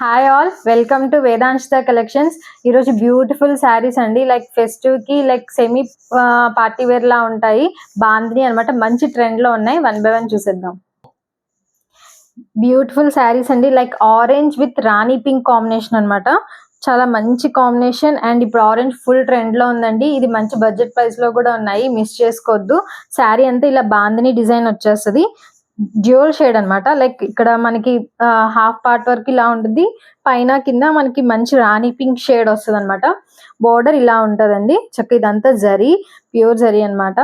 Hi all, welcome to Vedanshita collections. ఈరోజు beautiful saris అండి. Like festive కి లైక్ సెమీ పార్టీ వేర్ లా ఉంటాయి. బాందిని అనమాట, మంచి ట్రెండ్ లో ఉన్నాయి. 1 by 1 చూసేద్దాం. బ్యూటిఫుల్ శారీస్ అండి. Like orange with Rani pink combination అనమాట. చాలా మంచి కాంబినేషన్. అండ్ ఇప్పుడు ఆరెంజ్ ఫుల్ ట్రెండ్ లో ఉందండి. ఇది మంచి బడ్జెట్ ప్రైస్ లో కూడా ఉన్నాయి, మిస్ చేసుకోవద్దు. శారీ అంతా ఇలా బాందిని డిజైన్ వచ్చేస్తుంది. డ్యూయల్ షేడ్ అనమాట. లైక్ ఇక్కడ మనకి హాఫ్ పార్ట్ వరకు ఇలా ఉంటుంది, పైన కింద మనకి మంచి రాణి పింక్ షేడ్ వస్తుంది అనమాట. బోర్డర్ ఇలా ఉంటదండి. చక్క ఇదంతా జరీ, ప్యూర్ జరీ అనమాట.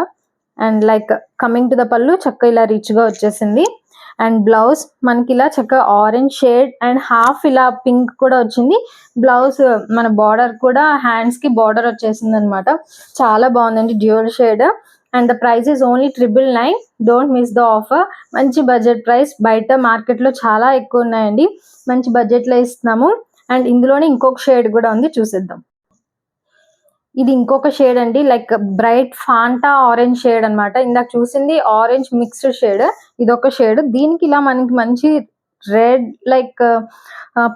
And like coming to the పళ్ళు చక్క ఇలా రిచ్ గా వచ్చేసింది. అండ్ బ్లౌజ్ మనకి ఇలా చక్క ఆరెంజ్ షేడ్ అండ్ హాఫ్ ఇలా పింక్ కూడా వచ్చింది. బ్లౌజ్ మన బార్డర్ కూడా హ్యాండ్స్ కి బార్డర్ వచ్చేసింది అనమాట. చాలా బాగుందండి, dual shade. And the price is only 999. Don't miss the offer. మంచి బడ్జెట్ ప్రైస్. బయట మార్కెట్ లో చాలా ఎక్కువ ఉన్నాయండి, మంచి బడ్జెట్ లో ఇస్తున్నాము. అండ్ ఇందులోనే ఇంకొక షేడ్ కూడా ఉంది, చూసేద్దాం. ఇది ఇంకొక షేడ్ అండి. Like bright Fanta orange shade అనమాట. ఇందాక చూసింది ఆరెంజ్ మిక్స్డ్ షేడ్, ఇదొక షేడ్. దీనికి ఇలా మనకి మంచి రెడ్ లైక్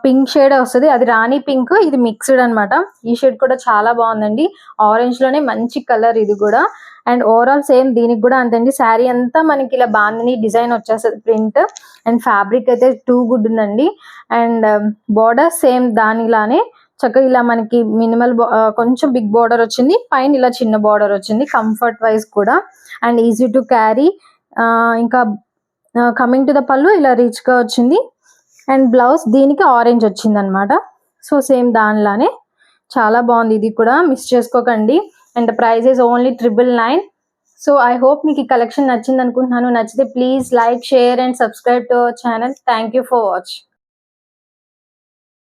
పింక్ షేడ్ వస్తుంది. అది రాణి పింక్, ఇది మిక్స్డ్ అనమాట. ఈ షేడ్ కూడా చాలా బాగుందండి. ఆరెంజ్ లోనే మంచి కలర్ ఇది కూడా. అండ్ ఓవరాల్ సేమ్ దీనికి కూడా అంతండి. శారీ అంతా మనకి ఇలా బాందిని డిజైన్ వచ్చేస్తుంది, ప్రింట్. అండ్ ఫ్యాబ్రిక్ అయితే టూ గుడ్ ఉందండి. అండ్ బోర్డర్ సేమ్ దానిలానే చక్కగా ఇలా మనకి మినిమల్ కొంచెం బిగ్ బార్డర్ వచ్చింది, పైన ఇలా చిన్న బార్డర్ వచ్చింది. కంఫర్ట్ వైజ్ కూడా అండ్ ఈజీ టు క్యారీ. ఇంకా కమింగ్ టు ద పళ్ళు ఇలా రిచ్ గా వచ్చింది. అండ్ బ్లౌజ్ దీనికి ఆరెంజ్ వచ్చింది అనమాట. సో సేమ్ దానిలానే చాలా బాగుంది, ఇది కూడా మిస్ చేసుకోకండి. And price is only 999. So I hope మీకు ఈ కలెక్షన్ నచ్చింది అనుకుంటున్నాను. నచ్చితే please like, share and subscribe to our channel. Thank you for watch.